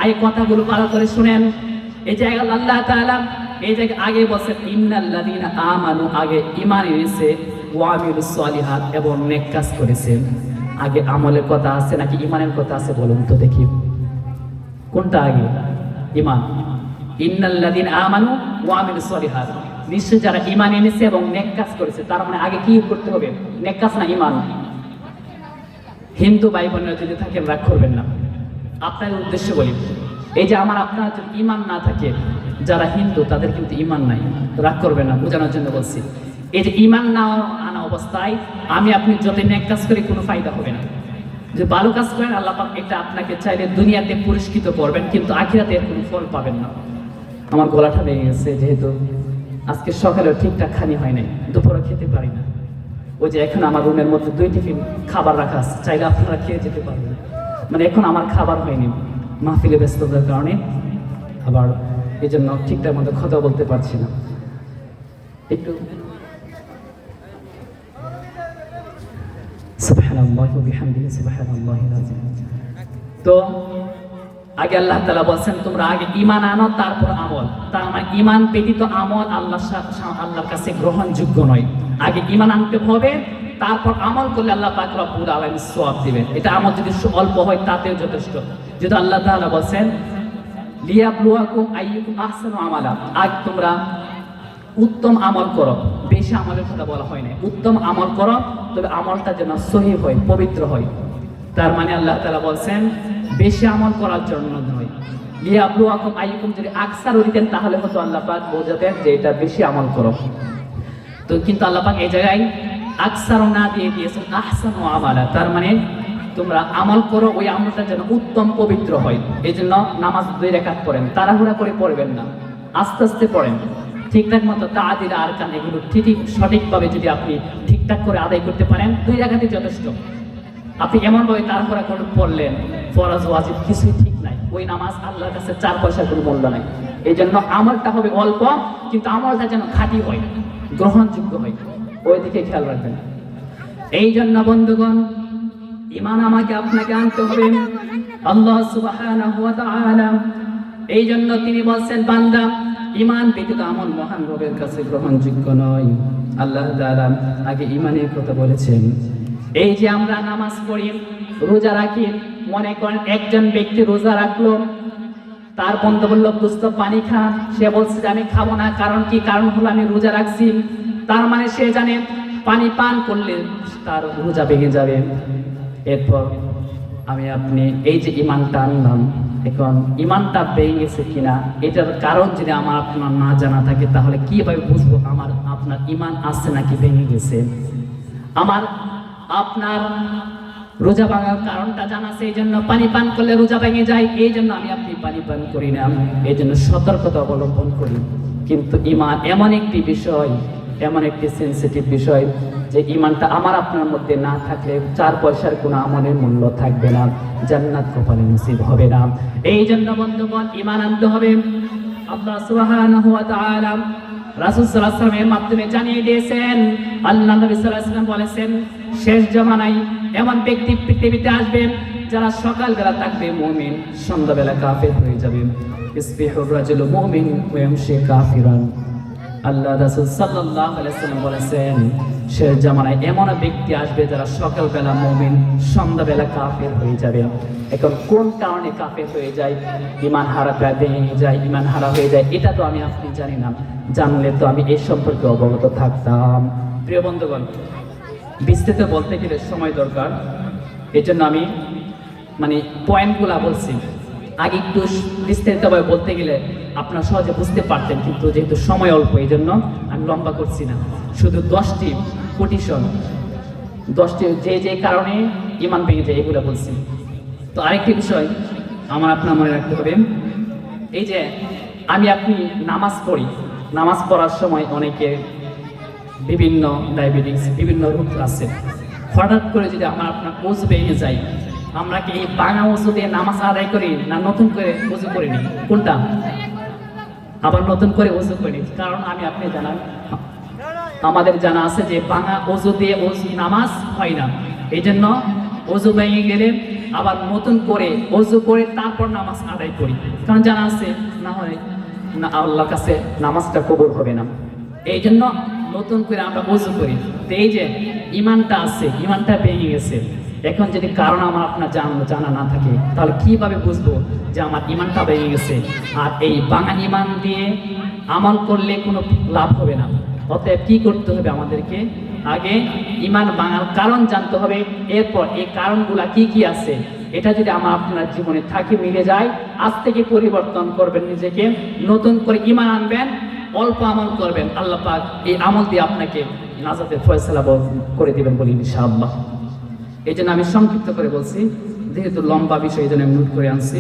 এই কথাগুলো ভালো করে শুনেন। এই জায়গায় আল্লাহ তাআলা এই জায়গায় আগে বলছেন ইন্নাল্লাযীনা আমানু, আগে ঈমান এনেছে, ওয়া আমিলুস সালিহাত এবং নেক কাজ করেছে। আগে আমলের কথা আছে নাকি ঈমানের কথা আছে বলুন তো দেখি, কোনটা আগে? ঈমান। ইন্নাল্লাযীনা আমানু ওয়া আমিলুস সালিহাত, নিশ্চয় যারা ঈমান এনেছে এবং নেক কাজ করেছে। তার মানে আগে কি করতে হবে? নেক কাজ না ঈমান? হিন্দু ভাই বোনেরা যদি থাকেন রাগ করবেন না, আপনার উদ্দেশ্য বলি। এই যে আপনার যদি ঈমান না থাকে, যারা হিন্দু তাদের কিন্তু ঈমান নাই, রাগ করবেন না, বোঝানোর জন্য বলছি। এই যে ঈমান না আনা অবস্থায় আমি আপনি যত নেক কাজ করি কোনো ফায়দা হবে না। যে ভালো কাজ করেন আল্লাহ পাক এটা আপনাকে চাইলে দুনিয়াতে পুরস্কৃত করবেন, কিন্তু আখিরাতে এর কোনো ফল পাবেন না। আমার গলাটা ভেঙে গেছে, যেহেতু আজকে সকালেও ঠিকঠাক খানি হয় নাই, দুপুরে খেতে পারি না। ওই যে এখন আমার রুমের মধ্যে 2 টিফিন খাবার রাখা আছে, চাইলে আপনারা খেয়ে যেতে পারবেন। মানে এখন আমার খাবার হয়নি, মাহফিলে ব্যস্ততার কারণে, আবার এই জন্য ঠিকঠাক মতো কথা বলতে পারছি না। একটু সুবহানাল্লাহি ওয়া বিহামদিহি সুবহানাল্লাহিল আযীম। তো আগে আল্লাহ তাআলা বলছেন তোমরা আগে ঈমান আনো তারপর আমল। তার মানে ঈমান ব্যতীত আমল আল্লাহর কাছে গ্রহণযোগ্য নয়। আগে ঈমান আনতে হবে, তারপর আমল করলে আল্লাহ পাক রব্বুল আলামিন সওয়াব দিবেন। এটা আমল যদি অল্প হয় তাতেও যথেষ্ট। যেটা আল্লাহ তাআলা বলছেন লিয়াবলুয়াকুম আইয়ুকুম আহসানু আমালা, আগে তোমরা উত্তম আমল করো। বেশি আমলের কথা বলা হয় না, উত্তম আমল করো, তবে আমলটা যেন সহিহ হয়, পবিত্র হয়। তার মানে আল্লাহ তাআলা বলছেন বেশি আমল করার জন্য নয়। লিয়াবলুয়াকুম আইয়ুকুম যদি আকসার দিতেন তাহলে হয়তো আল্লাহ পাক বোঝাতেন যে এটা বেশি আমল করো। তো কিন্তু আল্লাহ পাক এই জায়গায় আকসারও না দিয়ে দিয়েছেন আহসানু আমালা। তার মানে তোমরা আমল করো, ওই আমলটা যেন উত্তম পবিত্র হয়। এই জন্য নামাজ 2 রাকাত পড়েন, তাড়াহুড়া করে পড়বেন না, আস্তে আস্তে পড়েন। ঠিকঠাক মতো তাআদিল আরকান এগুলো সঠিকভাবে যদি আপনি ঠিকঠাক করে আদায় করতে পারেন 2 রাকাতই যথেষ্ট। আপনি এমনভাবে তাড়াহুড়া করে পড়লেন, ফরজ ওয়াজিব কিছুই ঠিক নাই, ওই নামাজ আল্লাহর কাছে 4 পয়সার কোনো মূল্য নাই। এই জন্য আমলটা হবে অল্প, কিন্তু আমলটা যেন খাঁটি হয়, গ্রহণযোগ্য হয়, ওই দিকে খেয়াল রাখবেন। এই জন্য বন্ধুগণ ঈমান আমাকে আপনাকে আনতে হবে। আল্লাহ সুবহানাহু ওয়া তাআলা এই জন্য তিনি বলছেন বান্দা ঈমান ব্যতীত আমল মহান রবের কাছে গ্রহণযোগ্য নয়। আল্লাহ তাআলা আগে ঈমানের কথা বলেছেন। এই যে আমরা নামাজ পড়ি, রোজা রাখি, মনে করেন একজন ব্যক্তি রোজা রাখলো, তার বন্ধু বলল দোস্ত পানি খা, সে বলছে যে আমি খাবো না। কারণ কি? কারণ হলো আমি রোজা রাখছি। তার মানে সে জানে পানি পান করলে তার রোজা ভেঙে যাবে। এরপর আমি আপনি এই যে ঈমানটা আনলাম, এখন ঈমানটা ভেঙে গেছে কিনা এটার কারণ যদি আমার আপনার না জানা থাকে তাহলে কিভাবে বুঝবো আমার আপনার ঈমান আছে নাকি ভেঙে গেছে? আমার আপনার রোজা ভাঙার কারণটা জানা আছে, এই জন্য পানি পান করলে রোজা ভেঙে যায়, এই জন্য আমি আপনি পানি পান করি না, এই জন্য সতর্কতা অবলম্বন করি। কিন্তু ঈমান এমন একটি বিষয়, এমন একটি সেন্সিটিভ বিষয়, যে ইমানটা আমার আপনার মধ্যে না থাকলে 4 পয়সার কোনো আমলের মূল্য থাকবে না, জান্নাত কপালে নসিব হবে না। এই জন্য বন্ধুগণ ইমান আনতে হবে। আল্লাহ সুবহানাহু ওয়া তাআলা রাসূল সাল্লাল্লাহু আলাইহি ওয়াসাল্লামের মাধ্যমে জানিয়ে দিয়েছেন, আল্লাহ নবী সাল্লাল্লাহু আলাইহি ওয়াসাল্লাম বলেছেন, শেষ জামানায় এমন ব্যক্তি পৃথিবীতে আসবেন যারা সকালবেলা থাকবে মুমিন, সন্ধ্যাবেলা কাফের হয়ে যাবে। ইসবিহুর রাজুলু মুমিন ওয়া ইয়ামশি কাফিরান। আল্লাহ রাসূল সাল্লাল্লাহু আলাইহি ওয়াসাল্লাম বলেছেন, শেষ জামানায় এমন ব্যক্তি আসবে যারা সকালবেলা মুমিন, সন্ধ্যাবেলা কাফের হয়ে যাবে। এখন কোন কারণে কাফের হয়ে যায়, ঈমান হারা ভেঙে যায়, ঈমান হারা হয়ে যায়, এটা তো আমি আপনি জানি না। জানলে তো আমি এই সম্পর্কে অবগত থাকতাম। প্রিয় বন্ধুগণ, বিস্তারিত বলতে গেলে সময় দরকার, এই জন্য আমি পয়েন্টগুলা বলছি। আগে একটু বিস্তারিতভাবে বলতে গেলে আপনারা সহজে বুঝতে পারতেন, কিন্তু যেহেতু সময় অল্প এই জন্য আমি লম্বা করছি না। শুধু 10টি কোটেশন, 10টি যে কারণে ঈমান ভেঙে যায় এগুলো বলছি। তো আরেকটি বিষয় আমার আপনার মনে রাখতে হবে, এই যে আমি আপনি নামাজ পড়ি, নামাজ পড়ার সময় অনেকে বিভিন্ন ডায়াবেটিস, বিভিন্ন রোগ আছে। হঠাৎ করে যদি আমার আপনার ওযু ভেঙে যায়, আমরা কি এই ভাঙা ওযু দিয়ে নামাজ আদায় করি না নতুন করে ওযু করে নিই? কোনটা? আবার নতুন করে ওযু করে নিই। কারণ আমি আপনি জানান, আমাদের জানা আছে যে ভাঙা ওযু দিয়ে নামাজ হয় না। এই জন্য ওযু ভেঙে গেলে আবার নতুন করে ওযু করে তারপর নামাজ আদায় করি, কারণ জানা আছে না হয় না আল্লাহর কাছে নামাজটা কবুল হবে না। এই জন্য নতুন করে আমরা ওযু করি। তো এই যে ঈমানটা আছে, ঈমানটা ভেঙে গেছে। এখন যদি কারণ আমার আপনার জানা না থাকে, তাহলে কিভাবে বুঝবো যে আমার ঈমানটা ভেঙে গেছে? আর এই ভাঙা ঈমান দিয়ে আমল করলে কোনো লাভ হবে না। অতএব কি করতে হবে আমাদেরকে? আগে ঈমান ভাঙার কারণ জানতে হবে, এরপর এই কারণগুলা কি কি আছে এটা যদি আমার আপনার জীবনে থাকে, মিলে যায়, আজ থেকে পরিবর্তন করবেন নিজেকে, নতুন করে ঈমান আনবেন, অল্প আমল করবেন, আল্লাহ পাক এই আমল দিয়ে আপনাকে নাজাতের ফয়সালা করে দিবেন বলি ইনশাআল্লাহ। এই জন্য আমি সংক্ষিপ্ত করে বলছি, যেহেতু লম্বা বিষয় এই জন্য আমি নোট করে আনছি।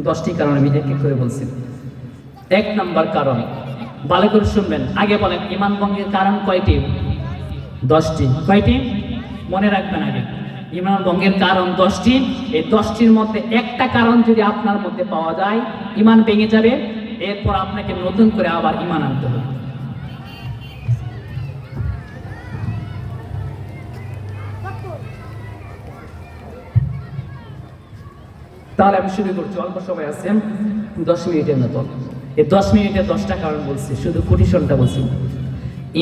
10টি কারণ আমি এক এক করে বলছি। 1 নম্বর কারণ, ভালো করে শুনবেন, আগে বলেন ঈমান ভঙ্গের কারণ কয়টি? 10টি। কয়টি? মনে রাখবেন আগে। ঈমান ভঙ্গের কারণ 10টি। এই 10টির মধ্যে একটা কারণ যদি আপনার মধ্যে পাওয়া যায়, ঈমান ভেঙে যাবে। এরপর আপনাকে নতুন করে আবার ঈমান আনতে হবে। তাহলে আমি শুরু করছি, অল্প সময় আছে, 10 মিনিটের মতো। এই 10 মিনিটে 10টা কারণ বলছি, শুধু কোটেশনটা বলছি।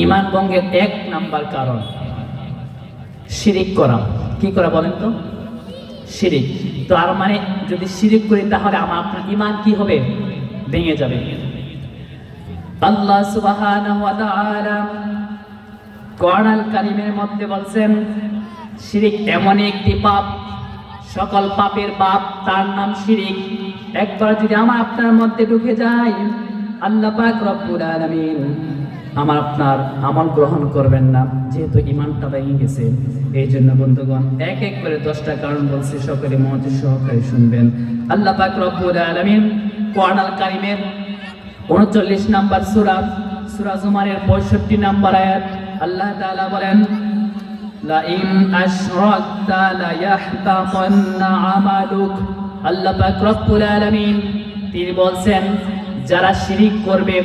ঈমান ভঙ্গের 1 নাম্বার কারণ শিরিক করা। কি করা বলেন তো? শিরিক। তো আর যদি শিরিক করি তাহলে আমার আপনার ঈমান কি হবে? ভেঙে যাবে। আল্লাহ সুবহানাহু ওয়া তাআলা কোরআনুল কারীমের মধ্যে বলছেন, শিরিক এমন একটি পাপ, সকল পাপের বাপ, তার নাম শিরিক। একবার যদি আমার আপনার মধ্যে ঢুকে যায়, আল্লাহ পাক রব্বুল আলামিন আমার আপনার আমল গ্রহণ করবেন না, যেহেতু ঈমানটা ভেঙে গেছে। এই জন্য বন্ধুগণ, এক এক করে 10টা কারণ বলছি, সকলে মনোযোগ সহকারে শুনবেন। আল্লাহ পাক রব্বুল আলামিন কোরআনুল কারীমের 39 নম্বর সূরা, সূরা জুমারের 65 নম্বর আয়াত, আল্লাহ তাআলা বলেন, লাইন আশরাকতা লায়াহতাকান্না আমালুক। আল্লাহ পাক রব্বুল আলামিন তিনি বলছেন, যারা শিরিক করবে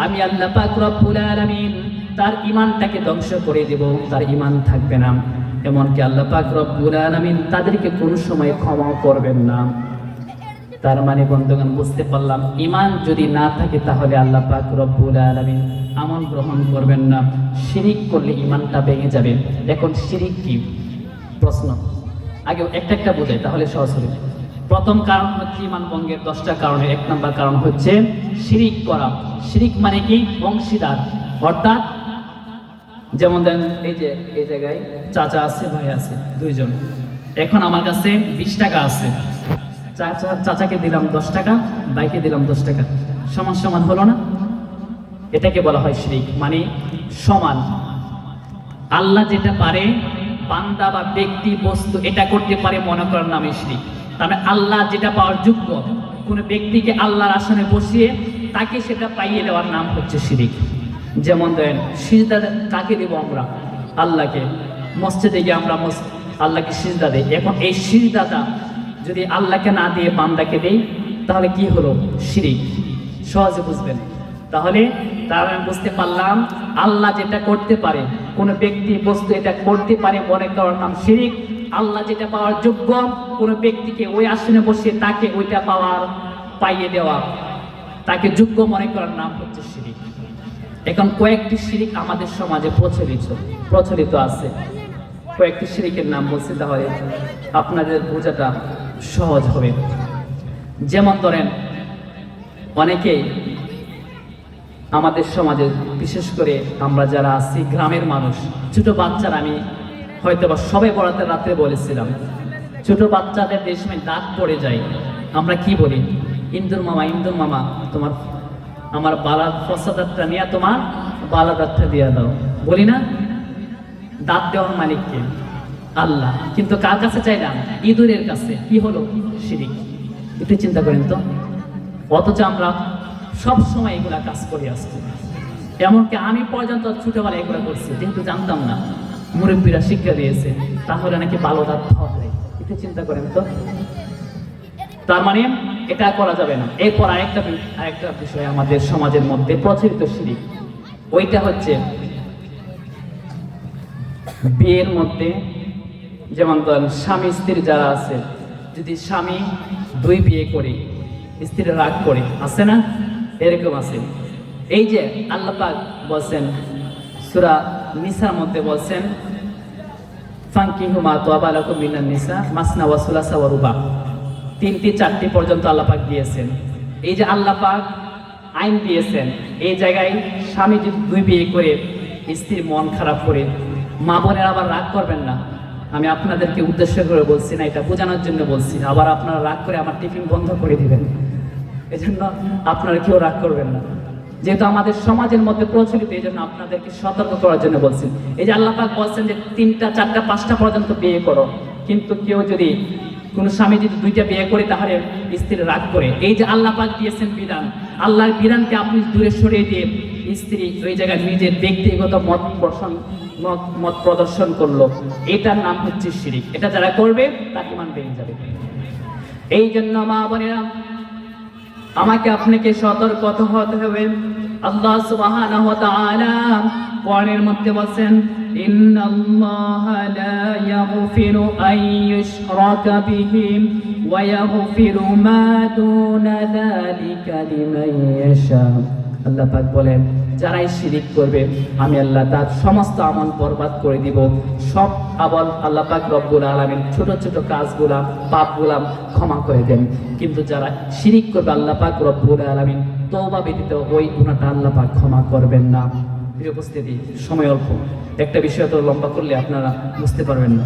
আমি আল্লাহ পাক রব্বুল আলামিন তার ঈমানটাকে ধ্বংস করে দেব, তার ঈমান থাকবে না। এমনকি আল্লাহ পাক রব্বুল আলামিন তাদেরকে কোনো সময় ক্ষমা করবেন না। তার বন্ধুগণ, বুঝতে পারলাম ঈমান যদি না থাকে তাহলে আল্লাহ পাক রব্বুল আলামিন আমল গ্রহণ করবেন না। শিরিক করলে ঈমানটা ভেঙে যাবে। এখন শিরিক কি? প্রশ্ন আগে একটা বোঝাই, তাহলে সহজ হবে। প্রথম কারণ হচ্ছে ঈমান ভঙ্গের 10টা কারণে 1 নম্বর কারণ হচ্ছে শিরিক করা। শিরিক মানে কি? অংশীদার। অর্থাৎ যেমন দেন, এই যে এই জায়গায় চাচা আছে, ভাই আছে, 2 জন। এখন আমার কাছে 20 টাকা আছে, চাচাকে দিলাম 10 টাকা, ভাইকে দিলাম 10 টাকা, সমান সমান হলো না? এটাকে বলা হয় শিরিক, মানে সমান। আল্লাহ যেটা পারে, বান্দা বা ব্যক্তি বস্তু এটা করতে পারে মনে করার নামে শিরিক। তবে আল্লাহ যেটা পাওয়ার যোগ্য, কোনো ব্যক্তিকে আল্লাহর আসনে বসিয়ে তাকে সেটা পাইয়ে দেওয়ার নাম হচ্ছে শিরিক। যেমন দেন, সিজদা কাকে দেব আমরা? আল্লাহকে, মসজিদে গিয়ে আমরা আল্লাহকে সিজদা দেই। এখন এই সিজদাটা যদি আল্লাহকে না দিয়ে বান্দাকে দেই তাহলে কি হলো? শিরিক। সহজে বুঝবেন। তাহলে আমি বুঝতে পারলাম আল্লাহ যেটা করতে পারে, কোনো ব্যক্তি বস্তু এটা করতে পারে মনে করার নাম শিরিক। আল্লাহ যেটা পাওয়ার যোগ্য কোনো ব্যক্তিকে ওই আসনে বসিয়ে তাকে ওইটা পাইয়ে দেওয়া, তাকে যোগ্য মনে করার নাম হচ্ছে শিরিক। এখন কয়েকটি শিরিক আমাদের সমাজে প্রচলিত আছে। কয়েকটি শিরিকের নাম বলছি, তাহলে আপনাদের বোঝাটা সহজ হবে। যেমন ধরেন, অনেকেই আমাদের সমাজে, বিশেষ করে আমরা যারা আছি গ্রামের মানুষ, ছোট বাচ্চারা, আমি হয়তো বা সবাই বরাতের রাত্রে বলেছিলাম, ছোট বাচ্চাদের যে সময় দাঁত পড়ে যায় আমরা কি বলি? ইন্দুর মামা তোমার আমার বালার ফসা দাঁতটা নিয়ে তোমার বালা দাঁতটা দিয়ে দাও, বলি না? দাঁত দেওয়ার মালিককে আল্লাহ, কিন্তু কার কাছে চাইলাম? ইঁদুরের কাছে। কি হলো? শিরিক। একটু চিন্তা করেন তো। অথচ আমরা সব সময় এগুলা কাজ করে আসছি, এমনকি আমি পর্যন্ত ছোটবেলায় এগুলো করছি, যেহেতু জানতাম না, মুরব্বীরা শিক্ষা দিয়েছে, তাহলে নাকি ভালো দাঁত পাওয়া যায়। একটু চিন্তা করেন তো। তার মানে এটা করা যাবে না। এরপর আরেকটা বিষয় আমাদের সমাজের মধ্যে প্রচলিত শিরিক, ওইটা হচ্ছে বিয়ের মধ্যে, যেমন ধরেন স্বামী স্ত্রী যারা আছে, যদি স্বামী 2 বিয়ে করে স্ত্রী রাগ করে, আছে না? এরকম আছে। এই যে আল্লাহ পাক বলছেন সূরা নিসার মধ্যে বলছেন, ফাঙ্কিহু মা তাবা লাকুম মিনান নিসা মাসনা ওয়া সুলাসা ওয়া রুবা, 3টি 4টি পর্যন্ত আল্লাহ পাক দিয়েছেন। এই যে আল্লাহ পাক আইন দিয়েছেন, এই জায়গায় স্বামী যদি 2 বিয়ে করে স্ত্রীর মন খারাপ করে, মা বোনের আবার রাগ করবেন না, আমি আপনাদেরকে উদ্দেশ্য করে বলছি না, এটা বোঝানোর জন্য বলছি। আবার আপনারা রাগ করে আমার টিফিন বন্ধ করে দিবেন, এই জন্য আপনারা কেউ রাগ করবেন না, যেহেতু আমাদের সমাজের মধ্যে প্রচলিত, এই জন্য আপনাদেরকে সতর্ক করার জন্য বলছি। এই যে আল্লাহ পাক বলছেন যে 3টা 4টা 5টা পর্যন্ত বিয়ে করো, কিন্তু কেউ যদি, কোন স্বামী যদি 2টা বিয়ে করে তাহলে স্ত্রী রাগ করে। এই যে আল্লাহ পাক দিয়েছেন বিধান, আল্লাহর বিধানকে আপনি দূরে সরিয়ে দিয়ে স্ত্রী ওই জায়গায় নিজের ব্যক্তিগত মত প্রদর্শন করলো, এটার নাম হচ্ছে শিরিক। এটা যারা করবে তার ঈমান ভেঙে যাবে। এই জন্য মা বোনেরা, আমাকে আপনাকে সতর্ক হতে হবে। আল্লাহ সুবহানাহু ওয়া তাআলা কোরআনের মধ্যে বলেন, ইন্নাল্লাহা লা ইয়াগফিরু আন ইউশরাকা বিহি ওয়া ইয়াগফিরু মা দুনা যালিকা লিমান ইয়াশা। আল্লাহ পাক বলেন, যারাই শিরিক করবে আমি আল্লাহ তার সমস্ত আমল বরবাদ করে দিব। সব আমল আল্লাহ পাক রব্বুল আলামিন ছোট ছোট কাজগুলা, পাপগুলা ক্ষমা করে দেন, কিন্তু যারা শিরিক করবে আল্লাহ পাক রব্বুল আলামিন তওবা ব্যতীত ওই গুনাহটা আল্লাহ পাক ক্ষমা করবেন না। প্রিয় উপস্থিতি, সময় অল্প, একটা বিষয় তো লম্বা করলে আপনারা বুঝতে পারবেন না,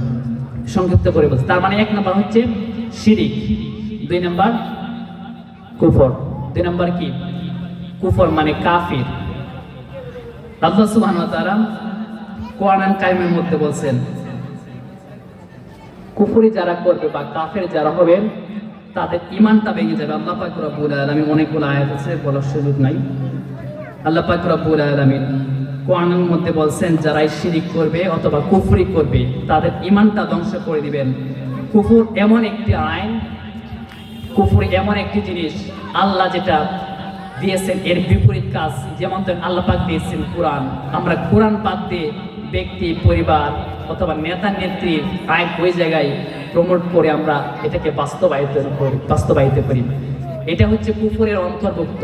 সংক্ষিপ্ত করে বলছি। তার মানে 1 নম্বর হচ্ছে শিরিক, 2 নম্বর কুফর। 2 নম্বর কি? কুফর মানে কাফির। আল্লাহ সুবহানাহু ওয়া তাআলা কোরআন কারিমের মধ্যে বলছেন, কুফরি যারা করবে বা কাফের যারা হবে তাদের ঈমানটা ভেঙে যাবে। আল্লাহ পাক রব্বুল আলামিন অনেকগুলো আয়াত আছে, বলার সুযোগ নাই। আল্লাহ পাক রব্বুল আলামিন কোরআনের মধ্যে বলছেন, যারাই শিরিক করবে অথবা কুফরি করবে তাদের ঈমানটা ধ্বংস করে দিবেন। কুফর এমন একটি আইন, কুফর এমন একটি জিনিস, আল্লাহ যেটা দিয়েছেন এর বিপরীত কাজ। যেমন আল্লাহ পাক দিয়েছেন কোরআন, আমরা কোরআন পাক দিয়ে ব্যক্তি, পরিবার অথবা নেতা নেত্রীর আইন ওই জায়গায় প্রমোট করে আমরা এটাকে বাস্তবায়িত করি। এটা হচ্ছে কুফরের অন্তর্ভুক্ত।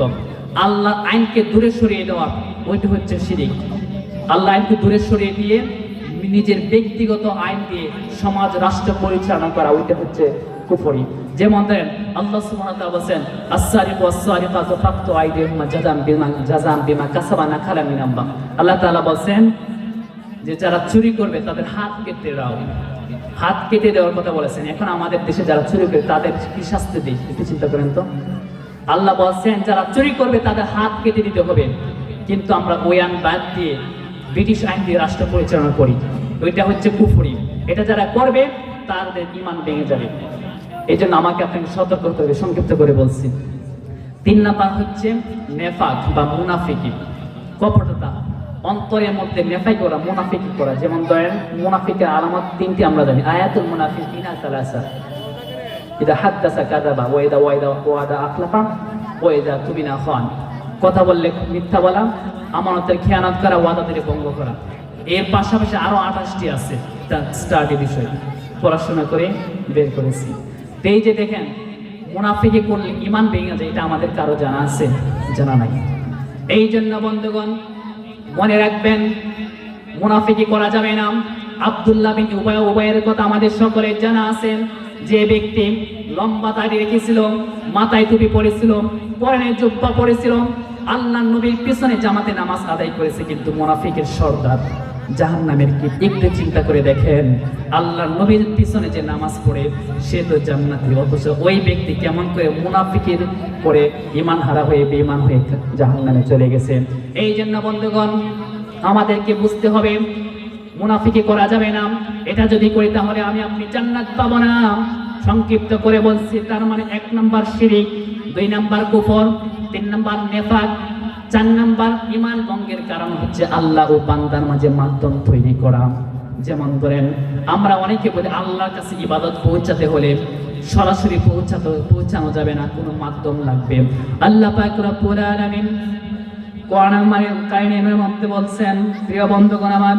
আল্লাহ আইনকে দূরে সরিয়ে দেওয়া, ওইটা হচ্ছে শিরিক। আল্লাহ আইনকে দূরে সরিয়ে দিয়ে নিজের ব্যক্তিগত আইন দিয়ে সমাজ রাষ্ট্র পরিচালনা করা, ওইটা হচ্ছে কুফরি। যেমন দেন আল্লাহ সুবহানাহু ওয়া তাআলা বলেন, আস-সারিকু ওয়াস-সারিকাতু ফাকতু আইদিয়াহুমা জাযাম বিমা কাসাবা নাকালা মিন আল্লাহ। আল্লাহ তাআলা বলেন যে যারা চুরি করবে তাদের হাত কেটে দাও, হাত কেটে দেওয়ার কথা বলেছেন। এখন আমাদের দেশে যারা চুরি করে তাদের কি শাস্তি দেয়? একটু চিন্তা করেন তো। আল্লাহ বলছেন যারা চুরি করবে তাদের হাত কেটে দিতে হবে, কিন্তু আমরা ওই আইন বাদ দিয়ে ব্রিটিশ আইন দিয়ে রাষ্ট্র পরিচালনা করি, ওইটা হচ্ছে কুফরি। এটা যারা করবে তাদের ঈমান ভেঙে যাবে। এই জন্য আমাকে আপনাকে সতর্ক করতে হবে, সংক্ষিপ্ত করে বলছি। 3 নাম্বার হচ্ছে নেফাক বা মুনাফিকি, কপটতা। অন্তরের মধ্যে নেফাই করা, মুনাফিকি করা। যেমন ধরেন মুনাফিকের আলামত তিনটি আমরা জানি, আয়াতুল মুনাফিকিনা সালাসা, ইদা হাদ্দাসা কাযাবা ওয়া ইদা ওয়াদা আখলাফা ওয়া ইদা তুমিনা খান। কথা বললে মিথ্যা বলা, আমানতের খেয়ানত করা, ওয়াদাদের ভঙ্গ করা। এর পাশাপাশি আরো 28টি আছে, এটা স্টাডি বিষয়, পড়াশোনা করে বের করেছি। তো এই যে দেখেন মুনাফিকি করলে ঈমান ভেঙে যায়, এটা আমাদের কারো জানা আছে? জানা নাই। এই জন্য বন্ধুগণ মনে রাখবেন মুনাফিকি করা যাবে না। আব্দুল্লাহ বিন উবাইয়ের কথা আমাদের সকলের জানা আছে, যে ব্যক্তি লম্বা দাড়ি রেখেছিল, মাথায় টুপি পরেছিল, পরনে জুব্বা পরেছিল, আল্লাহর নবীর পিছনে জামাতে নামাজ আদায় করেছে, কিন্তু মুনাফিকের সর্দার জাহান্নামের কি। একটু চিন্তা করে দেখেন, আল্লাহর নবীর পিছনে যে নামাজ পড়ে সে তো জান্নাতি, অথচ ওই ব্যক্তি কেমন করে মুনাফিকের করে ঈমান হারা হয়ে বেঈমান হয়ে জাহান্নামে চলে গেছে। এই জন্য বন্ধুগণ আমাদেরকে বুঝতে হবে মুনাফিকি করা যাবে না। এটা যদি করি তাহলে আমি আপনি জান্নাত পাবো না। সংক্ষিপ্ত করে বলছি, তার মানে 1 নাম্বার শিরিক, 2 নাম্বার কুফর, 3 নাম্বার নেফাক, 4 নাম্বার ঈমান ভঙ্গের কারণ হচ্ছে আল্লাহ ও বান্দার মাঝে মাধ্যম তৈরি করা। যেমন ধরেন আমরা অনেকে বলি আল্লাহর কাছে ইবাদত পৌঁছাতে হলে সরাসরি পৌঁছানো যাবে না, কোনো মাধ্যম লাগবে। আল্লাহ পাক রব্বুল আলামিন কোরআন কারিমের মধ্যে বলছেন, প্রিয় বন্ধুগণ আমার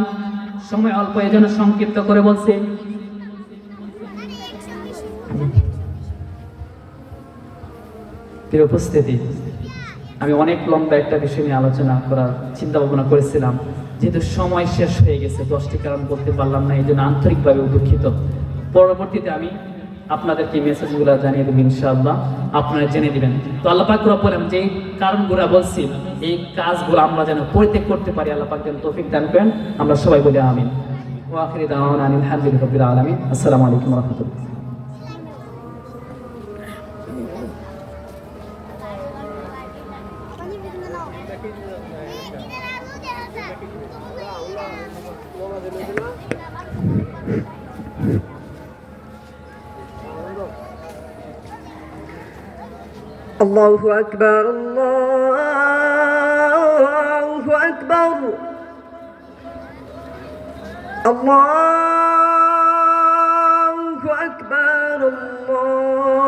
সময় অল্প, এজন্য সংক্ষিপ্ত করে বলছি। প্রিয় উপস্থিতি, আমি অনেক লম্বা একটা বিষয় নিয়ে আলোচনা করার চিন্তা ভাবনা করেছিলাম, যেহেতু সময় শেষ হয়ে গেছে 10টি কারণ বলতে পারলাম না, এই জন্য আন্তরিকভাবে দুঃখিত। পরবর্তীতে আমি আপনাদেরকে মেসেজগুলো জানিয়ে দেবো ইনশাআল্লাহ, আপনারা জেনে দিবেন। তো আল্লাহ পাক রব্বুল আলামিন যে কারণগুলো বলছি, এই কাজগুলো আমরা যেন পরিত্যাগ করতে পারি, আল্লাহ পাক যেন তৌফিক দান করেন। আমরা সবাই বলি আমিন। ওয়া আখিরু দাওয়ানা আনিল হামদুলিল্লাহি রাব্বিল আলামিন। আসসালামু আলাইকুম ওয়া রাহমাতুল্লাহ। الله أكبر الله أكبر الله أكبر الله